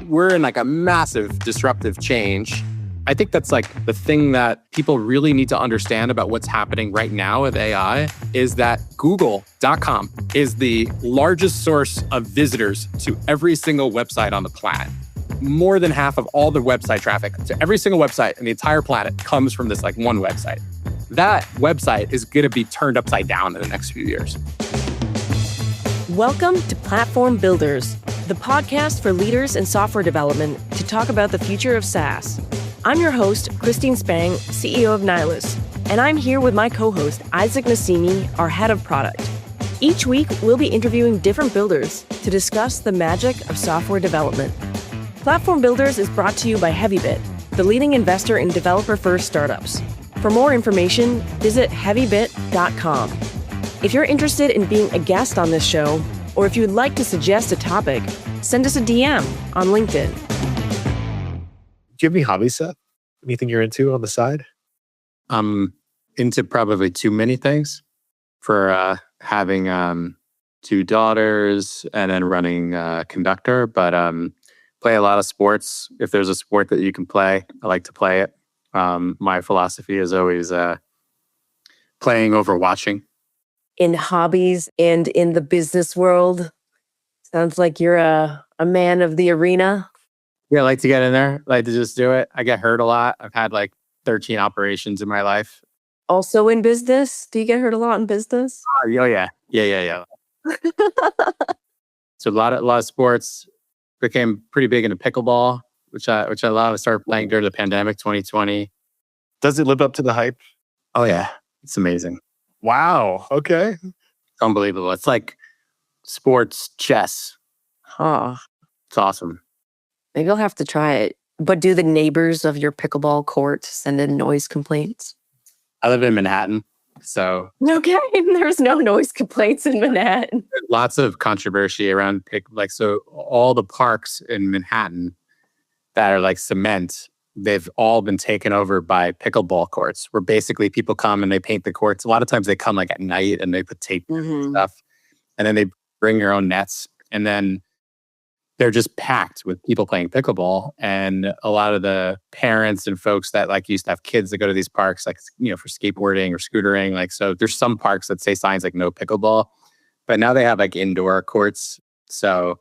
we're in like a massive disruptive change. I think that's like the thing that people really need to understand about what's happening right now with AI is that Google.com is the largest source of visitors to every single website on the planet. More than half of all the website traffic to every single website on the entire planet comes from this like one website. That website is going to be turned upside down in the next few years. Welcome to Platform Builders, the podcast for leaders in software development to talk about the future of SaaS. I'm your host, Christine Spang, CEO of Nihilus, and I'm here with my co-host, Isaac Nassimi, our head of product. Each week, we'll be interviewing different builders to discuss the magic of software development. Platform Builders is brought to you by Heavybit, the leading investor in developer-first startups. For more information, visit heavybit.com. If you're interested in being a guest on this show, or if you would like to suggest a topic, send us a DM on LinkedIn. Do you have any hobbies, Seth? Anything you're into on the side? I'm into probably too many things for having two daughters and then running Conductor, but play a lot of sports. If there's a sport that you can play, I like to play it. My philosophy is always playing over watching. In hobbies and in the business world, sounds like you're a man of the arena. Yeah, I like to get in there, like to just do it. I get hurt a lot. I've had like 13 operations in my life. Also in business? Do you get hurt a lot in business? Oh yeah. So a lot of sports. Became pretty big into pickleball, which I love. I started playing during the pandemic, 2020. Does it live up to the hype? Oh yeah, it's amazing. Wow. Okay. Unbelievable. It's like sports chess. Huh. It's awesome. Maybe I'll have to try it. But do the neighbors of your pickleball court send in noise complaints? I live in Manhattan, so... Okay, there's no noise complaints in Manhattan. Lots of controversy around so all the parks in Manhattan that are like cement, they've all been taken over by pickleball courts, where basically people come and they paint the courts. A lot of times they come like at night and they put tape and stuff, and then they bring their own nets, and then they're just packed with people playing pickleball. And a lot of the parents and folks that like used to have kids that go to these parks, like, you know, for skateboarding or scootering, like, so there's some parks that say signs like no pickleball, but now they have like indoor courts. So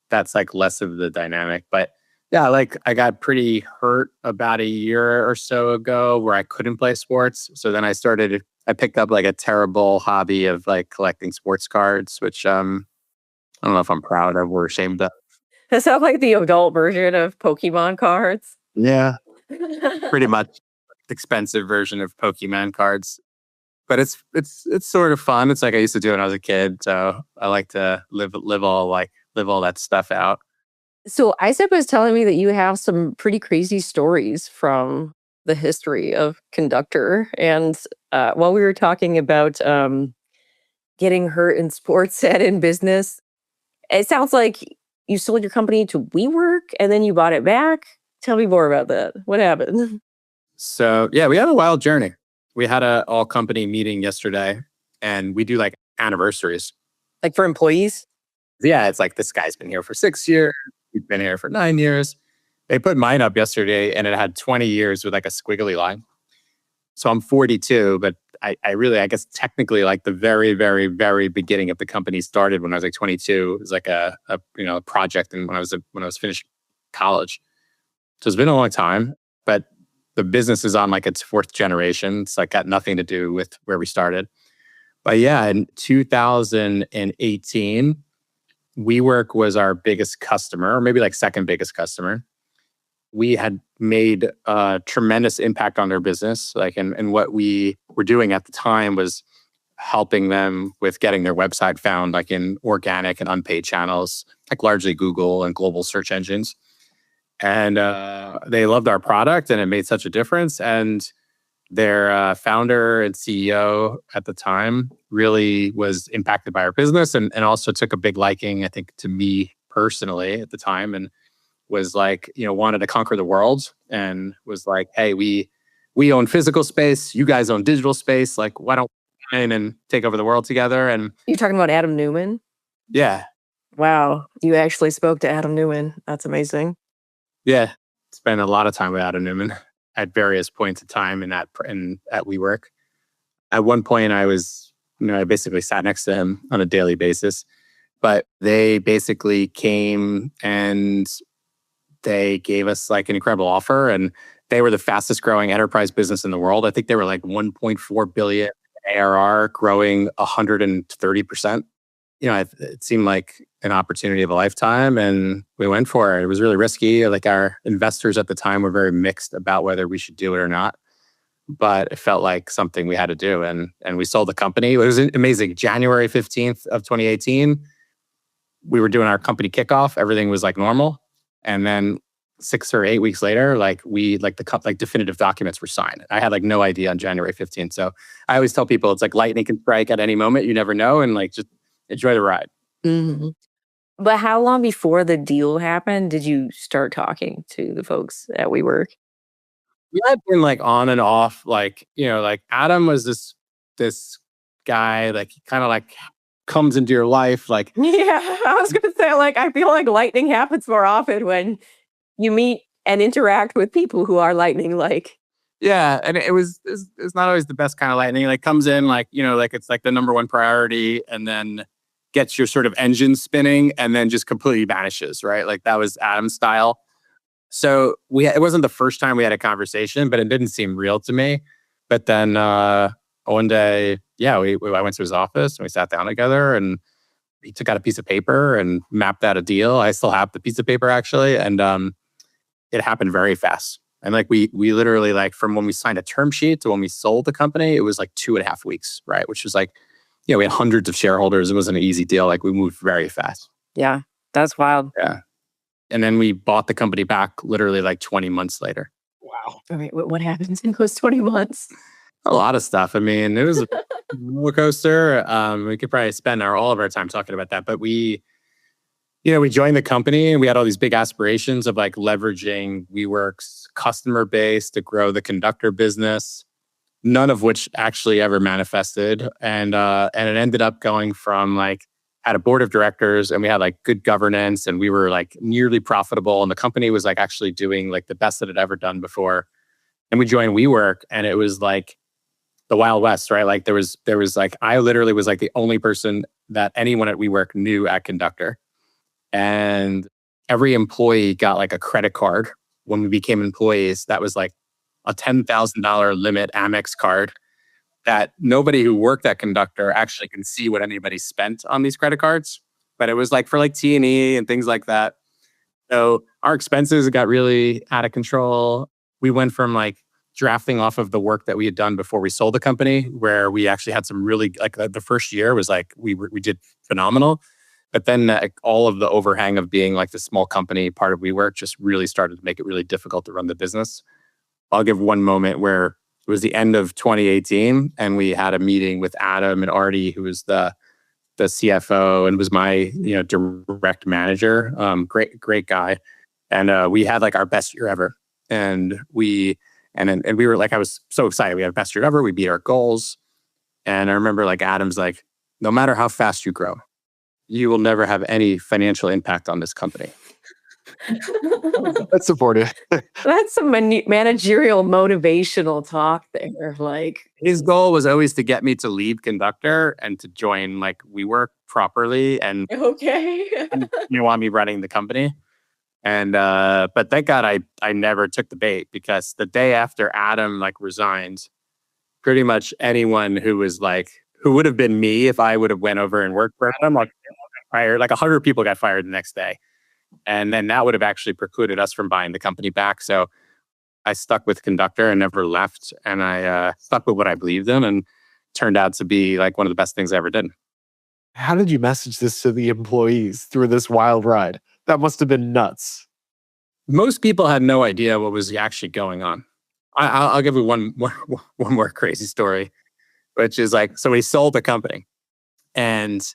that's like less of the dynamic. But yeah, like I got pretty hurt about a year or so ago where I couldn't play sports. So then I picked up like a terrible hobby of like collecting sports cards, which I don't know if I'm proud of or ashamed of. That sounds like the adult version of Pokemon cards. Yeah, pretty much expensive version of Pokemon cards. But it's sort of fun. It's like I used to do when I was a kid. So I like to live all that stuff out. So Isaac was telling me that you have some pretty crazy stories from the history of Conductor. And while we were talking about getting hurt in sports and in business, it sounds like you sold your company to WeWork and then you bought it back. Tell me more about that. What happened? So yeah, we had a wild journey. We had a all company meeting yesterday, and we do like anniversaries. Like for employees? Yeah, it's like this guy's been here for 6 years. We've been here for 9 years. They put mine up yesterday and it had 20 years with like a squiggly line. So I'm 42, but I guess technically like the very, very, very beginning of the company started when I was like 22. It was like a project, and when I was finishing college. So it's been a long time, but the business is on like its fourth generation. It's like got nothing to do with where we started. But yeah, in 2018, WeWork was our biggest customer, or maybe like second biggest customer. We had made a tremendous impact on their business. And what we were doing at the time was helping them with getting their website found, like in organic and unpaid channels, like largely Google and global search engines. And they loved our product, and it made such a difference. And their founder and CEO at the time really was impacted by our business, and also took a big liking, I think, to me personally at the time, and was like, wanted to conquer the world, and was like, hey, we own physical space, you guys own digital space. Like, why don't we come in and take over the world together? And you're talking about Adam Newman? Yeah. Wow. You actually spoke to Adam Newman. That's amazing. Yeah. Spent a lot of time with Adam Newman at various points of time at WeWork. At one point, I basically sat next to him on a daily basis. But they basically came and they gave us like an incredible offer, and they were the fastest growing enterprise business in the world. I think they were like 1.4 billion ARR, growing 130%. It seemed like an opportunity of a lifetime, and we went for it. It was really risky. Like, our investors at the time were very mixed about whether we should do it or not, but it felt like something we had to do. And we sold the company. It was amazing. January 15th of 2018, we were doing our company kickoff. Everything was like normal. And then 6 or 8 weeks later, the definitive documents were signed. I had like no idea on January 15th. So I always tell people it's like lightning can strike at any moment. You never know. And like, just enjoy the ride. Mhm. But how long before the deal happened did you start talking to the folks at WeWork? We had been like on and off, like Adam was this guy, like he kind of like comes into your life, like Yeah, I was gonna say, like, I feel like lightning happens more often when you meet and interact with people who are lightning-like. yeah, and it's not always the best kind of lightning. Like, comes in like it's like the number one priority, and then gets your sort of engine spinning, and then just completely vanishes. Right, like that was Adam's style. So it wasn't the first time we had a conversation, but it didn't seem real to me. But then one day, yeah, I went to his office and we sat down together, and he took out a piece of paper and mapped out a deal. I still have the piece of paper, actually, and it happened very fast. And like we literally, like, from when we signed a term sheet to when we sold the company, it was like 2.5 weeks, right? Which was like, we had hundreds of shareholders. It wasn't an easy deal. Like, we moved very fast. Yeah, that's wild. Yeah. And then we bought the company back literally like 20 months later. Wow. I mean, what happens in those 20 months? A lot of stuff. I mean, it was a roller coaster. We could probably spend all of our time talking about that. But we joined the company, and we had all these big aspirations of like leveraging WeWork's customer base to grow the Conductor business, none of which actually ever manifested. And it ended up going from like, had a board of directors, and we had like good governance, and we were like nearly profitable, and the company was like actually doing like the best that it ever done before. And we joined WeWork, and it was like the Wild West, right? Like there was like, I literally was like the only person that anyone at WeWork knew at Conductor. And every employee got like a credit card when we became employees. That was like a $10,000 limit Amex card that nobody who worked at Conductor actually can see what anybody spent on these credit cards. But it was like for like T&E and things like that. So our expenses got really out of control. We went from like drafting off of the work that we had done before we sold the company, where we actually had some really, like, the first year was like, we did phenomenal. But then all of the overhang of being like the small company part of WeWork just really started to make it really difficult to run the business. I'll give one moment where it was the end of 2018, and we had a meeting with Adam and Artie, who was the CFO and was my direct manager. Great guy, and we had like our best year ever. And we were like, I was so excited. We had best year ever. We beat our goals, and I remember like Adam's like, no matter how fast you grow, you will never have any financial impact on this company. That's supportive. That's some managerial motivational talk there. Like, His goal was always to get me to leave Conductor and to join like WeWork properly, and okay. you want me running the company. And but thank God I never took the bait, because the day after Adam like resigned, pretty much anyone who would have been me if I would have went over and worked for Adam, like fired, like 100 people got fired the next day. And then that would have actually precluded us from buying the company back. So I stuck with Conductor and never left. And I stuck with what I believed in, and turned out to be like one of the best things I ever did. How did you message this to the employees through this wild ride? That must have been nuts. Most people had no idea what was actually going on. I'll give you one more crazy story, which is like, so we sold the company, and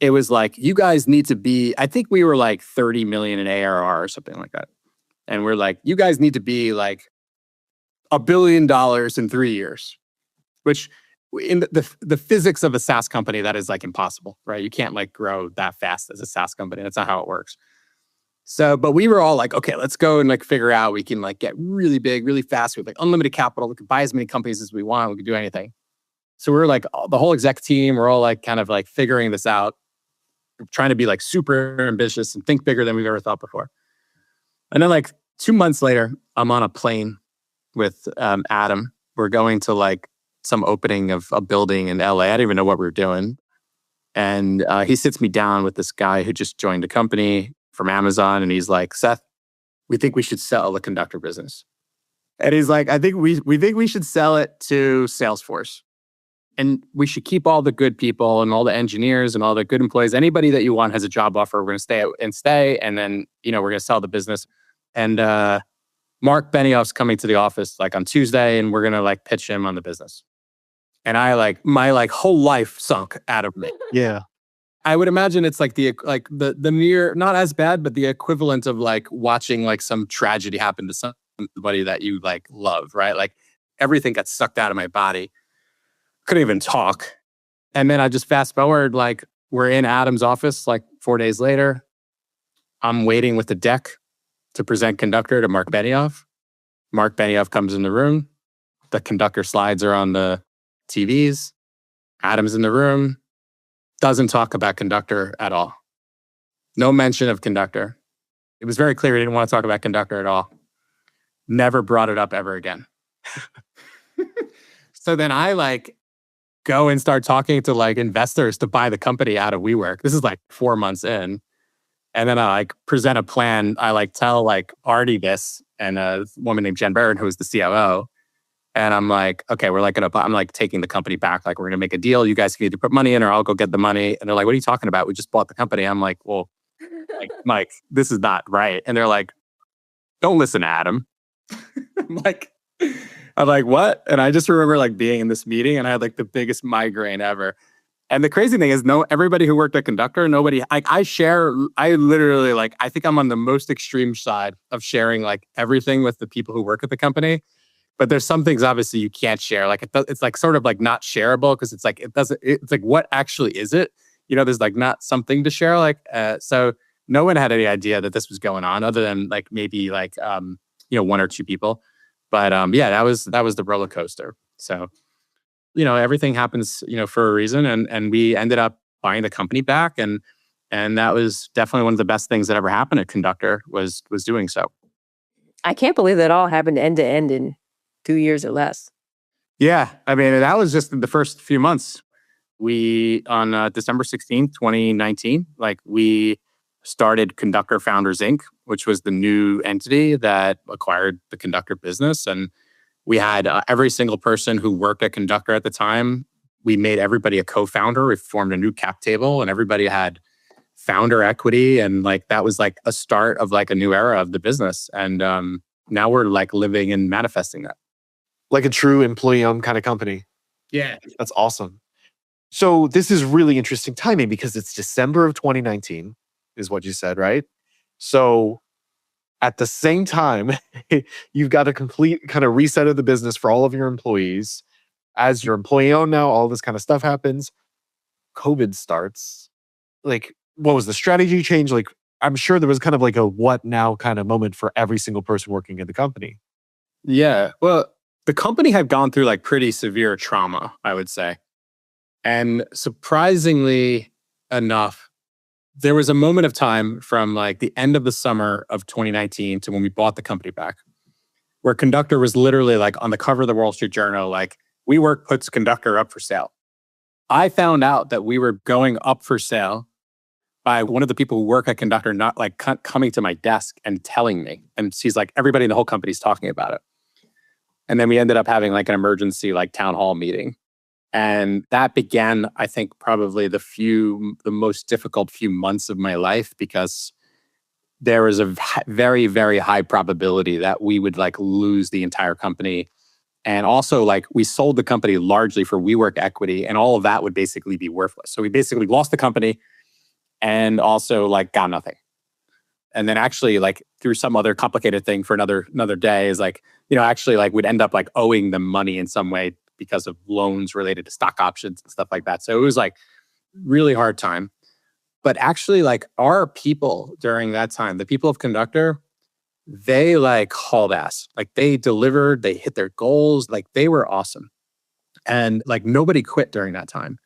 it was like, you guys need to be, I think we were like 30 million in ARR or something like that. And we're like, you guys need to be like $1 billion in 3 years, which in the physics of a SaaS company, that is like impossible, right? You can't like grow that fast as a SaaS company. That's not how it works. So, but we were all like, okay, let's go and like figure out we can like get really big, really fast with like unlimited capital. We can buy as many companies as we want. We can do anything. So we're like the whole exec team, we're all like kind of like figuring this out, trying to be like super ambitious and think bigger than we've ever thought before. And then like 2 months later, I'm on a plane with Adam. We're going to like some opening of a building in LA. I didn't even know what we were doing. And he sits me down with this guy who just joined a company from Amazon. And he's like, Seth, we think we should sell the Conductor business. And he's like, I think we think we should sell it to Salesforce. And we should keep all the good people and all the engineers and all the good employees. Anybody that you want has a job offer. We're going to stay. And then, we're going to sell the business. And Mark Benioff's coming to the office like on Tuesday, and we're going to like pitch him on the business. And I like, my like whole life sunk out of me. Yeah. I would imagine it's like the near, not as bad, but the equivalent of like watching like some tragedy happen to somebody that you like love, right? Like everything got sucked out of my body. Couldn't even talk. And then I just fast forward, like we're in Adam's office like 4 days later. I'm waiting with the deck to present Conductor to Mark Benioff. Mark Benioff comes in the room. The Conductor slides are on the TVs. Adam's in the room. Doesn't talk about Conductor at all. No mention of Conductor. It was very clear he didn't want to talk about Conductor at all. Never brought it up ever again. So then I like go and start talking to like investors to buy the company out of WeWork. This is like 4 months in. And then I like present a plan. I like tell like Artie this and a woman named Jen Byrne, who is the COO. And I'm like, okay, I'm like taking the company back. Like, we're going to make a deal. You guys can either put money in or I'll go get the money. And they're like, what are you talking about? We just bought the company. I'm like, well, like, Mike, this is not right. And they're like, don't listen to Adam. I'm like, what? And I just remember like being in this meeting and I had like the biggest migraine ever. And the crazy thing is, everybody who worked at Conductor, nobody, I literally like, I think I'm on the most extreme side of sharing like everything with the people who work at the company. But there's some things obviously you can't share. Like it's like sort of like not shareable because it's like, it's like, what actually is it? There's like not something to share. Like, so no one had any idea that this was going on other than like maybe like, one or two people. But yeah, that was the roller coaster. So, everything happens, for a reason. And we ended up buying the company back. And that was definitely one of the best things that ever happened at Conductor was doing so. I can't believe that all happened end to end in 2 years or less. Yeah. I mean, that was just the first few months. We, on December 16th, 2019, like we started Conductor Founders, Inc., which was the new entity that acquired the Conductor business. And we had every single person who worked at Conductor at the time. We made everybody a co-founder. We formed a new cap table and everybody had founder equity. And like, that was like a start of like a new era of the business. And now we're like living and manifesting that. Like a true employee-owned kind of company. Yeah. That's awesome. So this is really interesting timing because it's December of 2019 is what you said, right? So at the same time, you've got a complete kind of reset of the business for all of your employees. As your employee-owned now, all this kind of stuff happens. COVID starts. Like, what was the strategy change? Like, I'm sure there was kind of like a what now kind of moment for every single person working in the company. Yeah. Well, the company had gone through like pretty severe trauma, I would say. And surprisingly enough, there was a moment of time from like the end of the summer of 2019 to when we bought the company back, where Conductor was literally like on the cover of the Wall Street Journal, like WeWork puts Conductor up for sale. I found out that we were going up for sale by one of the people who work at Conductor, not like coming to my desk and telling me. And she's like, everybody in the whole company is talking about it. And then we ended up having like an emergency like town hall meeting. And that began, I think, probably the most difficult few months of my life because there was a very, very high probability that we would like lose the entire company. And also like we sold the company largely for WeWork equity and all of that would basically be worthless. So we basically lost the company and also like got nothing. And then actually like through some other complicated thing for another day is like, actually like we'd end up like owing them money in some way because of loans related to stock options and stuff like that. So it was like really hard time. But actually, like our people during that time, the people of Conductor, they like hauled ass. Like they delivered, they hit their goals, like they were awesome. And like nobody quit during that time.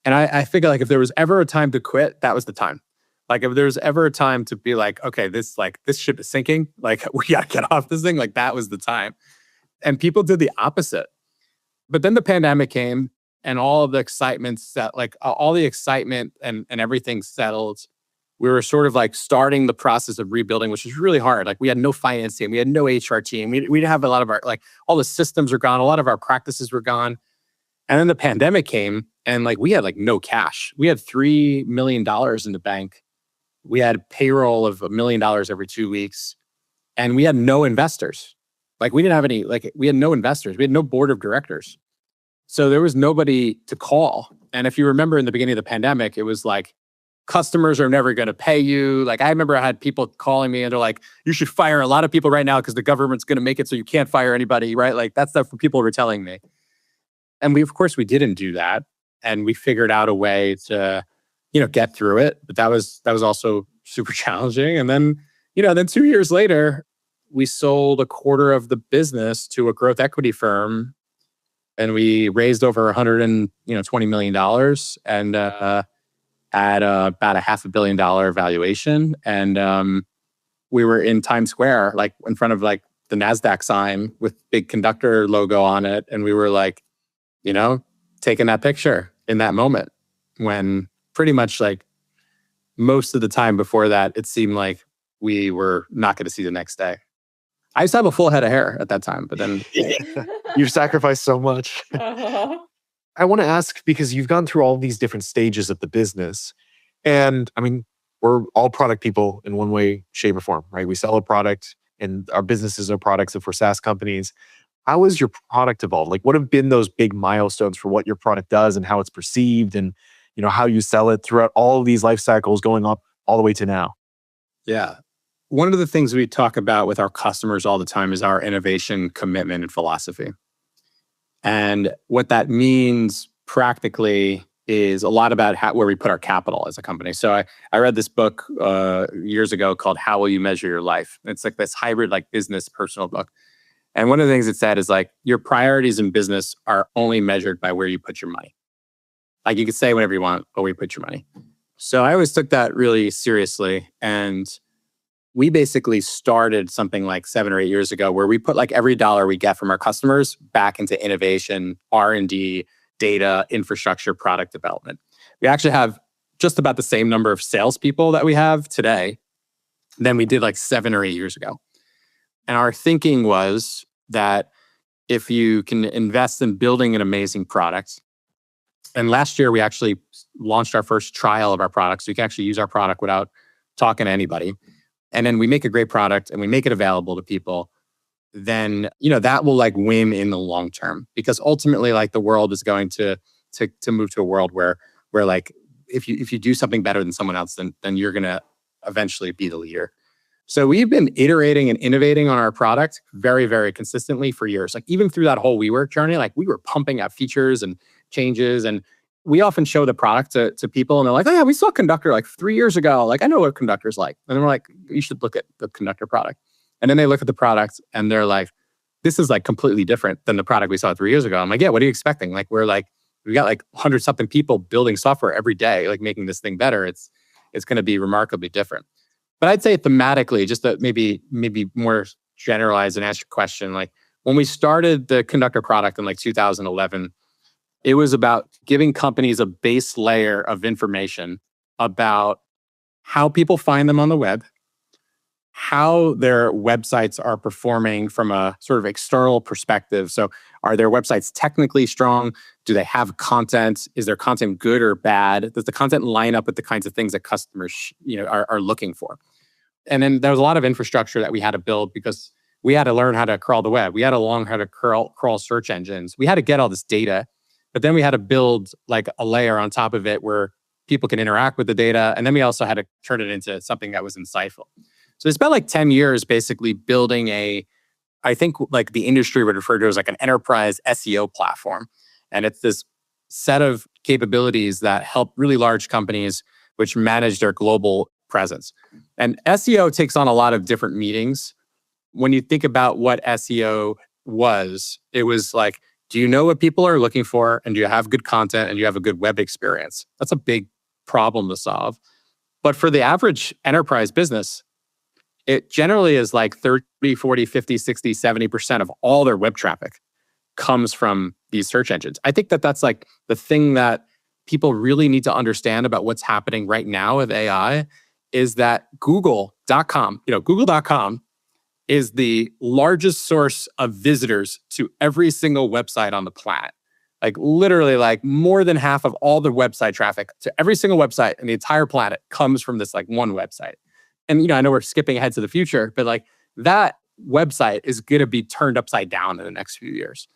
And I figure like if there was ever a time to quit, that was the time. Like if there was ever a time to be like, this ship is sinking, like we gotta get off this thing, like that was the time. And people did the opposite. But then the pandemic came and all of the excitement set, like all the excitement and everything settled. We were sort of like starting the process of rebuilding, which was really hard. Like we had no finance team, we had no HR team. We didn't have a lot of our, like all the systems were gone, a lot of our practices were gone. And then the pandemic came and like we had like no cash. We had $3 million in the bank. We had payroll of $1 million every 2 weeks. And we had no investors. Like we didn't have any, like we had no investors. We had no board of directors. So there was nobody to call. And if you remember in the beginning of the pandemic, it was like, customers are never going to pay you. Like I remember I had people calling me and they're like, you should fire a lot of people right now because the government's going to make it so you can't fire anybody, right? Like that stuff people were telling me. And of course, we didn't do that. And we figured out a way to, get through it. But that was also super challenging. And then, then 2 years later, we sold a quarter of the business to a growth equity firm. And we raised over $120 million and at about a $500 million valuation. And we were in Times Square, like in front of like the NASDAQ sign with big Conductor logo on it. And we were like, taking that picture in that moment when pretty much like most of the time before that, it seemed like we were not going to see the next day. I used to have a full head of hair at that time, but then you've sacrificed so much. I want to ask, because you've gone through all these different stages of the business. And I mean, we're all product people in one way, shape, or form, right? We sell a product and our businesses are products if we're SaaS companies. How has your product evolved? Like what have been those big milestones for what your product does and how it's perceived and how you sell it throughout all of these life cycles going up all the way to now? Yeah. One of the things we talk about with our customers all the time is our innovation commitment and philosophy. And what that means practically is a lot about where we put our capital as a company. So I read this book years ago called How Will You Measure Your Life? It's like this hybrid like business personal book. And one of the things it said is like your priorities in business are only measured by where you put your money. Like you can say whatever you want, but where you put your money. So I always took that really seriously. And we basically started something like 7 or 8 years ago where we put like every dollar we get from our customers back into innovation, R&D, data, infrastructure, product development. We actually have just about the same number of salespeople that we have today than we did like 7 or 8 years ago. And our thinking was that if you can invest in building an amazing product, and last year we actually launched our first trial of our product, so you can actually use our product without talking to anybody. And then we make a great product and we make it available to people, then, that will like win in the long term. Because ultimately, like the world is going to move to a world where like, if you do something better than someone else, then you're going to eventually be the leader. So we've been iterating and innovating on our product very, very consistently for years. Like even through that whole WeWork journey, like we were pumping out features and changes. And we often show the product to people and they're like, oh yeah, we saw Conductor like 3 years ago. Like I know what Conductor's like. And then we're like, you should look at the Conductor product. And then they look at the product and they're like, this is like completely different than the product we saw 3 years ago. I'm like, yeah, what are you expecting? Like we got like 100 something people building software every day, like making this thing better. It's going to be remarkably different. But I'd say thematically, just to maybe more generalized and answer your question, like when we started the Conductor product in like 2011, it was about giving companies a base layer of information about how people find them on the web, how their websites are performing from a sort of external perspective. So are their websites technically strong? Do they have content? Is their content good or bad? Does the content line up with the kinds of things that customers are looking for? And then there was a lot of infrastructure that we had to build because we had to learn how to crawl the web. We had to learn how to crawl search engines. We had to get all this data, but then we had to build like a layer on top of it where people can interact with the data. And then we also had to turn it into something that was insightful. So it's been like 10 years basically building I think like the industry would refer to as like an enterprise SEO platform. And it's this set of capabilities that help really large companies which manage their global presence. And SEO takes on a lot of different meanings. When you think about what SEO was, it was like, do you know what people are looking for? And do you have good content and do you have a good web experience? That's a big problem to solve. But for the average enterprise business, it generally is like 30, 40, 50, 60, 70% of all their web traffic comes from these search engines. I think that that's like the thing that people really need to understand about what's happening right now with AI is that Google.com, Google.com is the largest source of visitors to every single website on the planet. Like literally like more than half of all the website traffic to every single website in the entire planet comes from this like one website. And I know we're skipping ahead to the future, but like that website is going to be turned upside down in the next few years.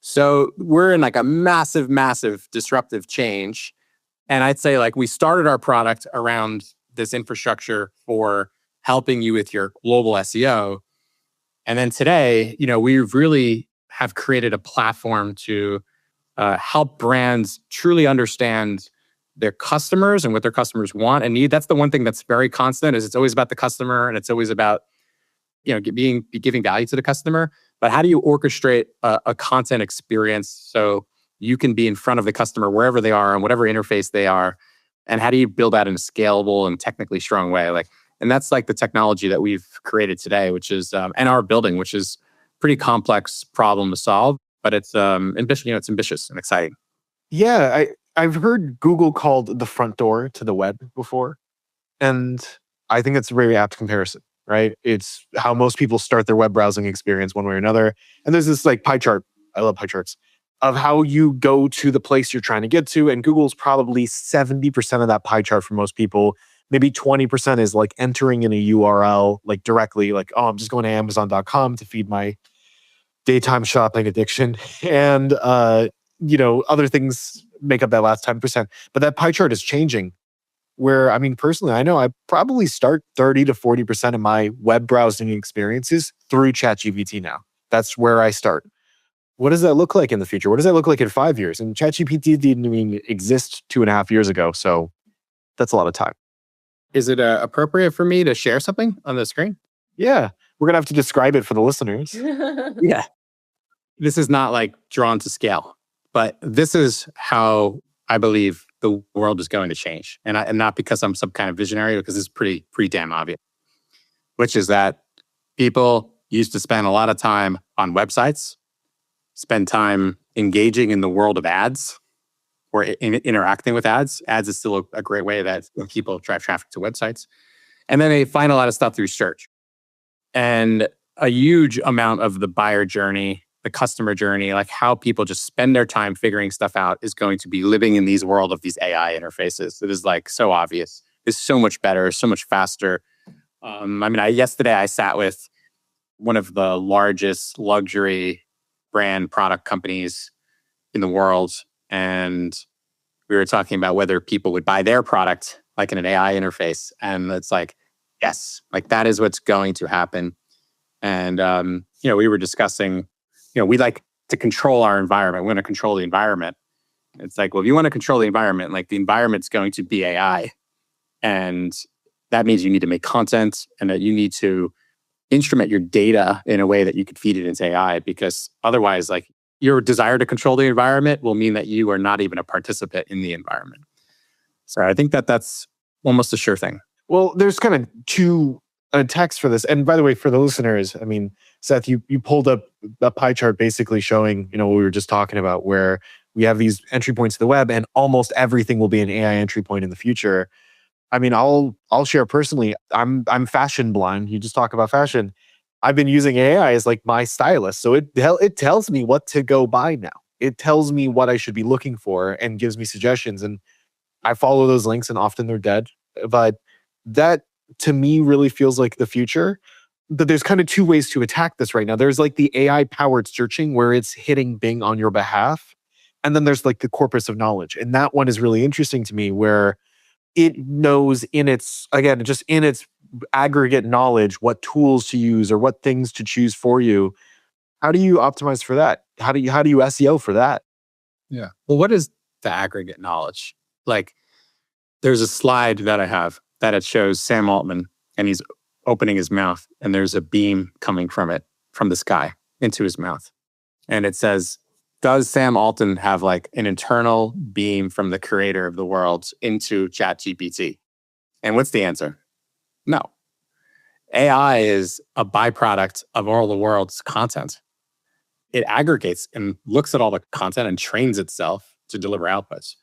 So we're in like a massive, massive disruptive change. And I'd say like we started our product around this infrastructure for helping you with your global SEO. And then today, we really have created a platform to help brands truly understand their customers and what their customers want and need. That's the one thing that's very constant is it's always about the customer and it's always about, giving value to the customer. But how do you orchestrate a content experience so you can be in front of the customer wherever they are on whatever interface they are? And how do you build that in a scalable and technically strong way? And that's like the technology that we've created today, which is, and our building, which is pretty complex problem to solve, but it's ambitious, it's ambitious and exciting. Yeah, I've heard Google called the front door to the web before. And I think it's a very apt comparison, right? It's how most people start their web browsing experience one way or another. And there's this like pie chart, I love pie charts, of how you go to the place you're trying to get to. And Google's probably 70% of that pie chart for most people. Maybe 20% is like entering in a URL, like directly, like, oh, I'm just going to Amazon.com to feed my daytime shopping addiction. And, other things make up that last 10%. But that pie chart is changing where, personally, I know I probably start 30 to 40% of my web browsing experiences through ChatGPT now. That's where I start. What does that look like in the future? What does that look like in 5 years? And ChatGPT didn't even exist 2.5 years ago. So that's a lot of time. Is it appropriate for me to share something on the screen? Yeah. We're going to have to describe it for the listeners. Yeah. This is not like drawn to scale, but this is how I believe the world is going to change. And not because I'm some kind of visionary, because it's pretty damn obvious, which is that people used to spend a lot of time on websites, spend time engaging in the world of ads or interacting with ads. Ads is still a great way that people drive traffic to websites. And then they find a lot of stuff through search. And a huge amount of the buyer journey, the customer journey, like how people just spend their time figuring stuff out is going to be living in these world of these AI interfaces. It is like so obvious. It's so much better, so much faster. Yesterday I sat with one of the largest luxury brand product companies in the world. And we were talking about whether people would buy their product like in an AI interface. And it's like, yes, like that is what's going to happen. And, we were discussing, we like to control our environment. We want to control the environment. It's like, well, if you want to control the environment, like the environment's going to be AI. And that means you need to make content and that you need to instrument your data in a way that you could feed it into AI, because otherwise, like your desire to control the environment will mean that you are not even a participant in the environment. So I think that that's almost a sure thing. Well, there's kind of two texts for this. And by the way, for the listeners, Seth, you pulled up a pie chart basically showing, what we were just talking about, where we have these entry points to the web and almost everything will be an AI entry point in the future. I'll share personally, I'm fashion blind. You just talk about fashion. I've been using AI as like my stylist. So it tells me what to go buy now. It tells me what I should be looking for and gives me suggestions. And I follow those links and often they're dead. But that to me really feels like the future. But there's kind of two ways to attack this right now. There's like the AI powered searching where it's hitting Bing on your behalf. And then there's like the corpus of knowledge. And that one is really interesting to me where it knows in its aggregate knowledge what tools to use or what things to choose for you. How do you optimize for that? How do you SEO for that? Yeah. Well, what is the aggregate knowledge? Like, There's a slide that I have that it shows Sam Altman and he's opening his mouth and there's a beam coming from it, from the sky into his mouth. And it says, does Sam Altman have like an internal beam from the creator of the world into ChatGPT? And what's the answer? No. AI is a byproduct of all the world's content. It aggregates and looks at all the content and trains itself to deliver outputs.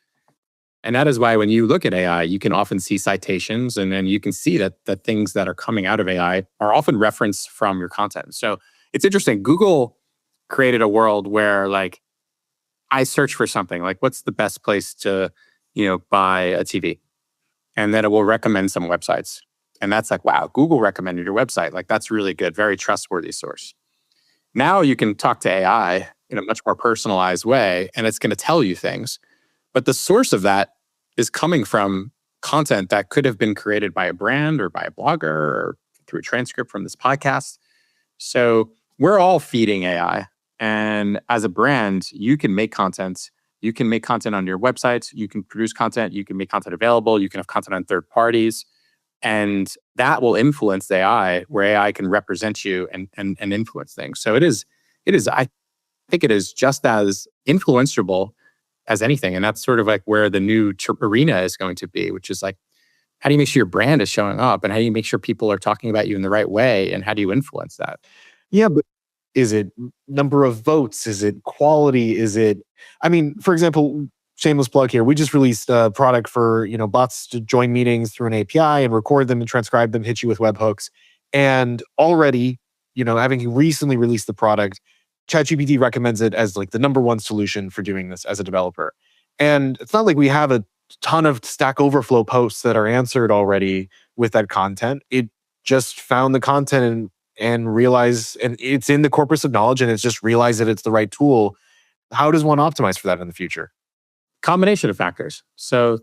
And that is why when you look at AI, you can often see citations and then you can see that the things that are coming out of AI are often referenced from your content. So it's interesting. Google created a world where like I search for something like what's the best place to, buy a TV? And then it will recommend some websites. And that's like, wow, Google recommended your website. Like that's really good, very trustworthy source. Now you can talk to AI in a much more personalized way and it's going to tell you things. But the source of that is coming from content that could have been created by a brand or by a blogger or through a transcript from this podcast. So we're all feeding AI. And as a brand, you can make content. You can make content on your website. You can produce content. You can make content available. You can have content on third parties. And that will influence AI, where AI can represent you and influence things. So it is, I think it is just as influenceable as anything. And that's sort of like where the new arena is going to be, which is like, how do you make sure your brand is showing up? And how do you make sure people are talking about you in the right way? And how do you influence that? Yeah, but is it number of votes? Is it quality? For example, shameless plug here. We just released a product for, bots to join meetings through an API and record them and transcribe them, hit you with webhooks. And already, having recently released the product, ChatGPT recommends it as like the number one solution for doing this as a developer. And it's not like we have a ton of Stack Overflow posts that are answered already with that content. It just found the content and realized, and it's in the corpus of knowledge, and it's just realized that it's the right tool. How does one optimize for that in the future? Combination of factors. So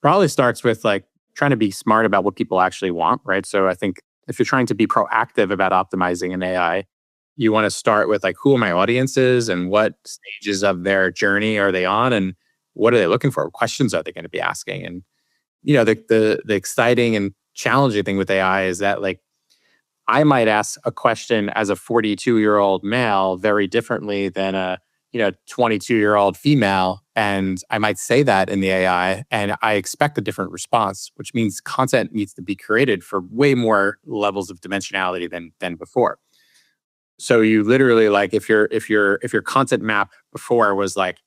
probably starts with like trying to be smart about what people actually want, right? So I think if you're trying to be proactive about optimizing an AI, you want to start with like, who are my audiences and what stages of their journey are they on and what are they looking for? What questions are they going to be asking? And, the exciting and challenging thing with AI is that like, I might ask a question as a 42-year-old male very differently than a 22-year-old female. And I might say that in the AI and I expect a different response, which means content needs to be created for way more levels of dimensionality than before. So you literally like if your content map before was like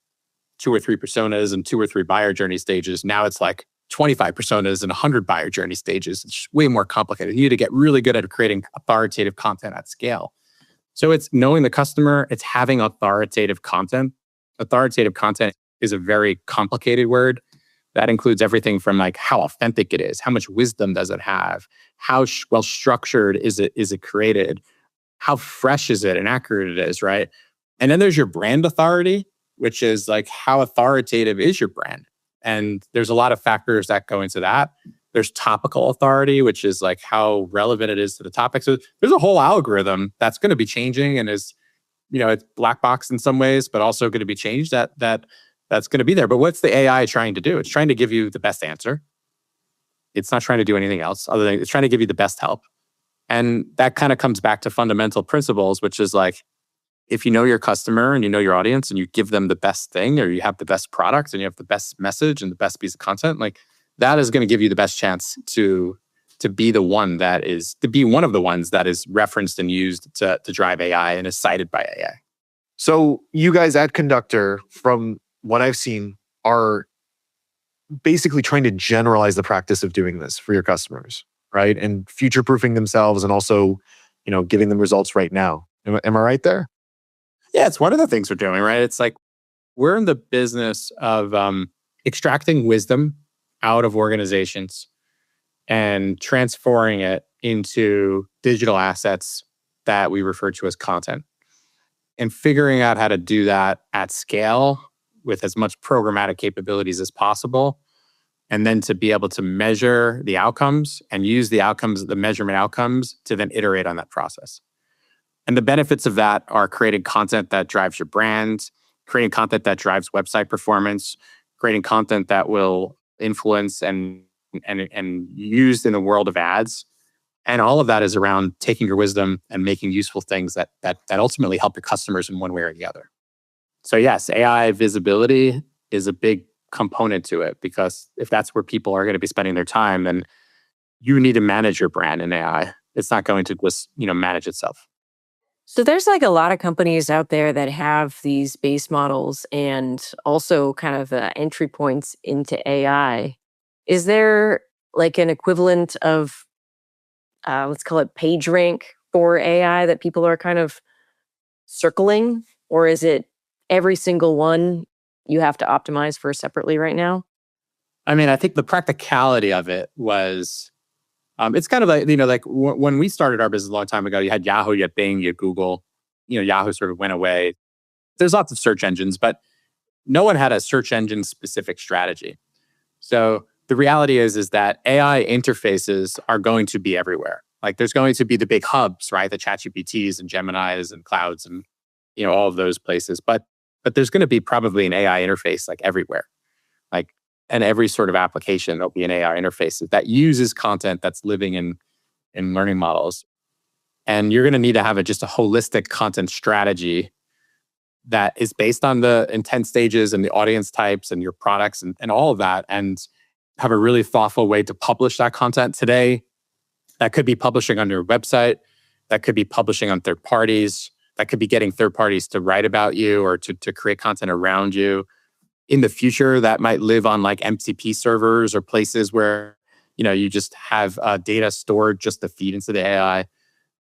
2 or 3 personas and 2 or 3 buyer journey stages, now it's like 25 personas and 100 buyer journey stages. It's way more complicated. You need to get really good at creating authoritative content at scale. So it's knowing the customer, it's having authoritative content. Authoritative content is a very complicated word. That includes everything from like how authentic it is, how much wisdom does it have, how well structured is it created, how fresh is it and accurate it is, right? And then there's your brand authority, which is like how authoritative is your brand? And there's a lot of factors that go into that. There's topical authority, which is like how relevant it is to the topic. So there's a whole algorithm that's going to be changing and is, it's black box in some ways, but also going to be changed that's going to be there. But what's the AI trying to do? It's trying to give you the best answer. It's not trying to do anything else other than it's trying to give you the best help. And that kind of comes back to fundamental principles, which is like, if you know your customer and you know your audience and you give them the best thing or you have the best product and you have the best message and the best piece of content, like that is going to give you the best chance to be the one that is, to be one of the ones that is referenced and used to drive AI and is cited by AI. So you guys at Conductor, from what I've seen, are basically trying to generalize the practice of doing this for your customers, right? And future-proofing themselves and also, giving them results right now. Am I right there? Yeah, it's one of the things we're doing, right? It's like we're in the business of extracting wisdom out of organizations and transferring it into digital assets that we refer to as content. And figuring out how to do that at scale with as much programmatic capabilities as possible. And then to be able to measure the outcomes and use the outcomes, the measurement outcomes, to then iterate on that process. And the benefits of that are creating content that drives your brand, creating content that drives website performance, creating content that will influence and used in the world of ads. And all of that is around taking your wisdom and making useful things that ultimately help your customers in one way or the other. So yes, AI visibility is a big component to it, because if that's where people are going to be spending their time, then you need to manage your brand in AI. It's not going to just, manage itself. So there's like a lot of companies out there that have these base models and also kind of entry points into AI. Is there like an equivalent of, let's call it page rank for AI that people are kind of circling? Or is it every single one you have to optimize for separately right now? I mean, I think the practicality of it was, it's kind of like, when we started our business a long time ago, you had Yahoo, you had Bing, you had Google. Yahoo sort of went away. There's lots of search engines, but no one had a search engine specific strategy. So the reality is that AI interfaces are going to be everywhere. Like there's going to be the big hubs, right? The ChatGPTs and Geminis and clouds and all of those places. But there's going to be probably an AI interface like everywhere. Like, and every sort of application, there'll be an AI interface that uses content that's living in learning models. And you're going to need to have just a holistic content strategy that is based on the intent stages and the audience types and your products and all of that, and have a really thoughtful way to publish that content. Today, that could be publishing on your website, that could be publishing on third parties, that could be getting third parties to write about you or to create content around you. In the future, that might live on like MCP servers or places where you just have data stored just to feed into the AI.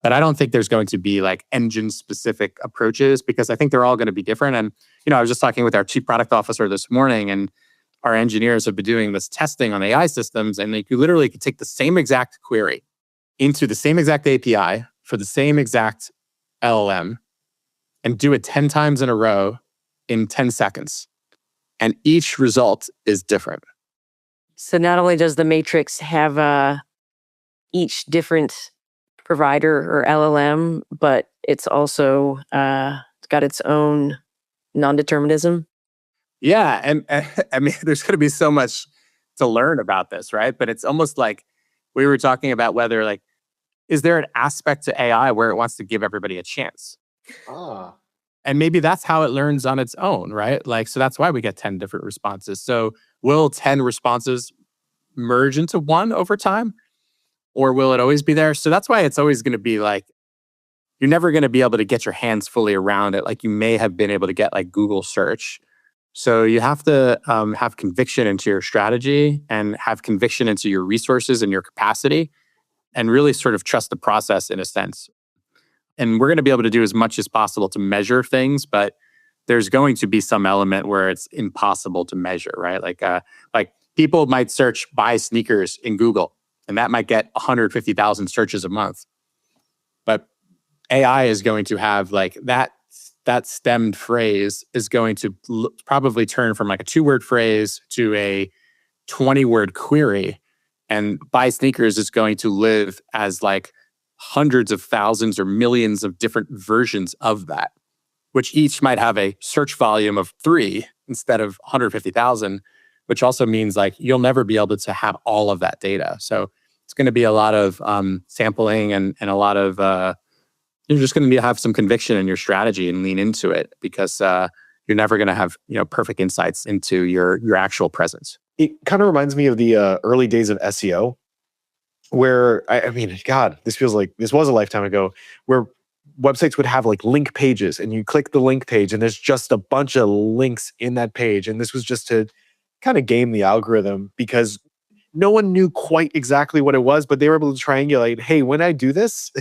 But I don't think there's going to be like engine-specific approaches, because I think they're all going to be different. And I was just talking with our chief product officer this morning, and our engineers have been doing this testing on AI systems, and you literally could take the same exact query into the same exact API for the same exact LLM and do it 10 times in a row in 10 seconds. And each result is different. So not only does the matrix have each different provider or LLM, but it's also it's got its own non-determinism. Yeah, and I mean, there's going to be so much to learn about this, right? But it's almost like we were talking about whether, like, is there an aspect to AI where it wants to give everybody a chance? And maybe that's how it learns on its own, right? Like, so that's why we get 10 different responses. So will 10 responses merge into one over time? Or will it always be there? So that's why it's always going to be like, you're never going to be able to get your hands fully around it like you may have been able to get like Google search. So you have to have conviction into your strategy and have conviction into your resources and your capacity, and really sort of trust the process in a sense. And we're going to be able to do as much as possible to measure things, but there's going to be some element where it's impossible to measure, right? Like people might search buy sneakers in Google, and that might get 150,000 searches a month. But AI is going to have like that stemmed phrase is going to probably turn from like a 2-word phrase to a 20-word query. And buy sneakers is going to live as like hundreds of thousands or millions of different versions of that, which each might have a search volume of 3 instead of 150,000, which also means like you'll never be able to have all of that data. So it's going to be a lot of sampling and a lot of, you're just going to have some conviction in your strategy and lean into it, because you're never going to have perfect insights into your actual presence. It kind of reminds me of the early days of SEO, where I mean, God, this feels like this was a lifetime ago, where websites would have like link pages, and you click the link page and there's just a bunch of links in that page. And this was just to kind of game the algorithm, because no one knew quite exactly what it was, but they were able to triangulate, hey, when I do this,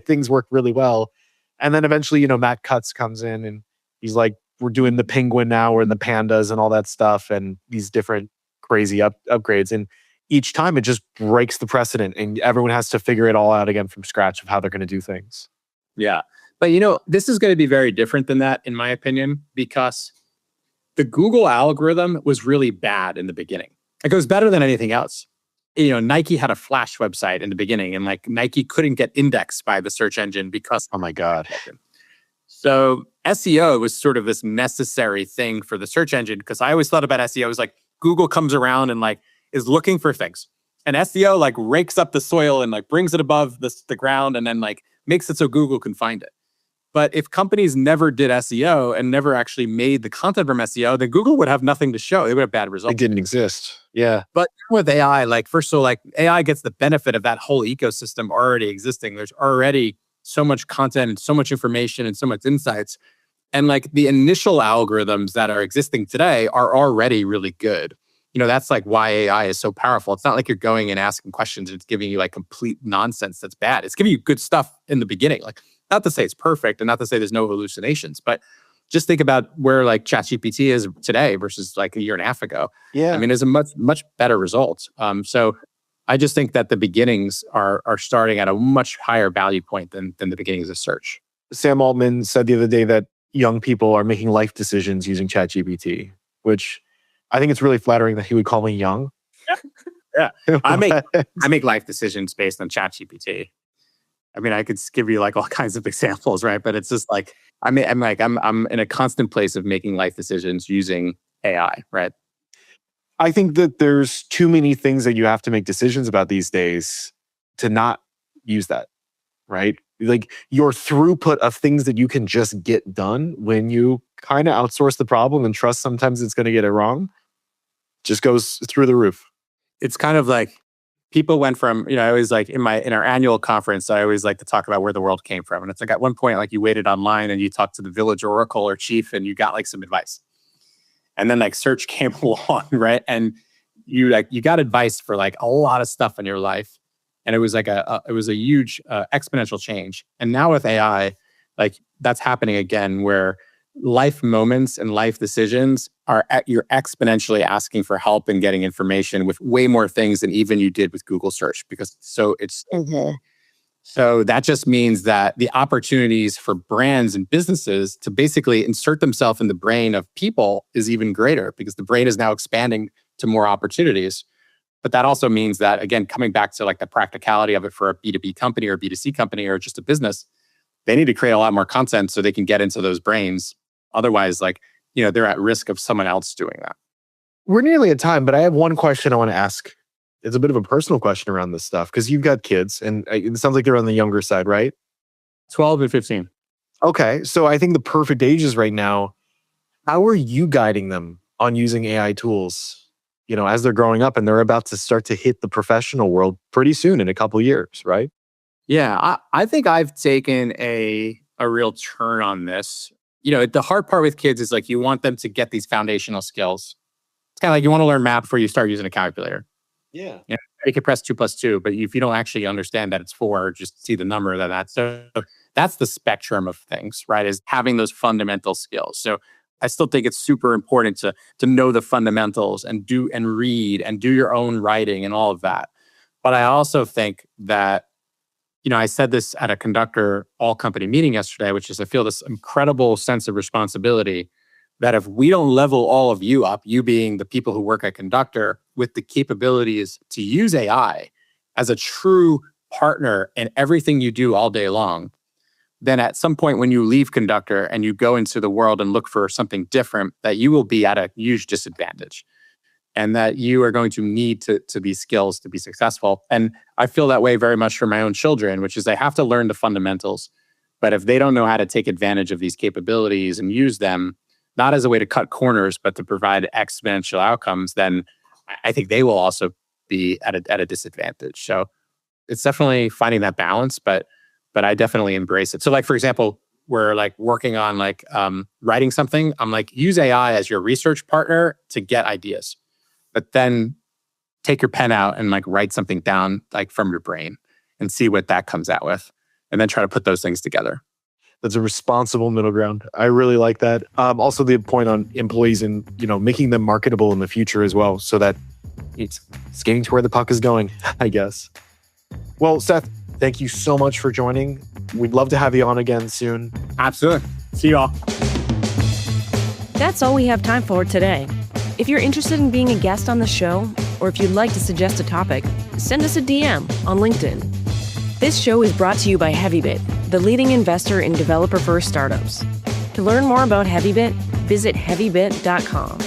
things work really well. And then eventually, Matt Cutts comes in and he's like, we're doing the penguin now, or the pandas and all that stuff, and these different crazy upgrades. And each time it just breaks the precedent, and everyone has to figure it all out again from scratch of how they're going to do things. Yeah. But this is going to be very different than that, in my opinion, because the Google algorithm was really bad in the beginning. It was better than anything else. Nike had a Flash website in the beginning, and like Nike couldn't get indexed by the search engine because, oh my God. So SEO was sort of this necessary thing for the search engine, because I always thought about SEO as like Google comes around and like is looking for things. And SEO like rakes up the soil and like brings it above the ground and then like makes it so Google can find it. But if companies never did SEO and never actually made the content from SEO, then Google would have nothing to show. They would have bad results. It didn't exist. Yeah. But with AI, like first of all, like AI gets the benefit of that whole ecosystem already existing. There's already so much content and so much information and so much insights. And like the initial algorithms that are existing today are already really good. That's like why AI is so powerful. It's not like you're going and asking questions and it's giving you like complete nonsense that's bad. It's giving you good stuff in the beginning. Like, not to say it's perfect and not to say there's no hallucinations, but just think about where like ChatGPT is today versus like a year and a half ago. Yeah. I mean, it's a much, much better result. So I just think that the beginnings are starting at a much higher value point than the beginnings of search. Sam Altman said the other day that young people are making life decisions using ChatGPT, which I think it's really flattering that he would call me young. Yeah. I make life decisions based on ChatGPT. I mean, I could give you like all kinds of examples, right? But it's just like I'm in a constant place of making life decisions using AI, right? I think that there's too many things that you have to make decisions about these days to not use that, right? Like your throughput of things that you can just get done when you kind of outsource the problem and trust sometimes it's going to get it wrong just goes through the roof. It's kind of like people went from, I always like in our annual conference, I always like to talk about where the world came from. And it's like at one point, like you waited online and you talked to the village oracle or chief and you got like some advice. And then like search came along, right? And you got advice for like a lot of stuff in your life. And it was like a huge exponential change. And now with AI, like that's happening again where life moments and life decisions you're exponentially asking for help and getting information with way more things than even you did with Google search so that just means that the opportunities for brands and businesses to basically insert themselves in the brain of people is even greater because the brain is now expanding to more opportunities. But that also means that, again, coming back to like the practicality of it for a B2B company or a B2C company or just a business, they need to create a lot more content so they can get into those brains. Otherwise, like, they're at risk of someone else doing that. We're nearly at time, but I have one question I want to ask. It's a bit of a personal question around this stuff because you've got kids and it sounds like they're on the younger side, right? 12 and 15. Okay. So I think the perfect ages right now. How are you guiding them on using AI tools, as they're growing up and they're about to start to hit the professional world pretty soon in a couple of years, right? Yeah, I think I've taken a real turn on this. The hard part with kids is like you want them to get these foundational skills. It's kind of like you want to learn math before you start using a calculator. Yeah. You can press 2 + 2, but if you don't actually understand that it's 4, just see the number of that. So that's the spectrum of things, right? Is having those fundamental skills. So I still think it's super important to know the fundamentals and read and do your own writing and all of that. But I also think that I said this at a Conductor all-company meeting yesterday, which is I feel this incredible sense of responsibility that if we don't level all of you up, you being the people who work at Conductor, with the capabilities to use AI as a true partner in everything you do all day long, then at some point when you leave Conductor and you go into the world and look for something different, that you will be at a huge disadvantage. And that you are going to need to these skills to be successful. And I feel that way very much for my own children, which is they have to learn the fundamentals. But if they don't know how to take advantage of these capabilities and use them, not as a way to cut corners, but to provide exponential outcomes, then I think they will also be at a disadvantage. So it's definitely finding that balance, but I definitely embrace it. So like, for example, we're like working on like writing something. I'm like, use AI as your research partner to get ideas. But then take your pen out and like write something down like from your brain and see what that comes out with. And then try to put those things together. That's a responsible middle ground. I really like that. Also the point on employees and, making them marketable in the future as well, so that it's skating to where the puck is going, I guess. Well, Seth, thank you so much for joining. We'd love to have you on again soon. Absolutely. See you all. That's all we have time for today. If you're interested in being a guest on the show, or if you'd like to suggest a topic, send us a DM on LinkedIn. This show is brought to you by Heavybit, the leading investor in developer-first startups. To learn more about Heavybit, visit heavybit.com.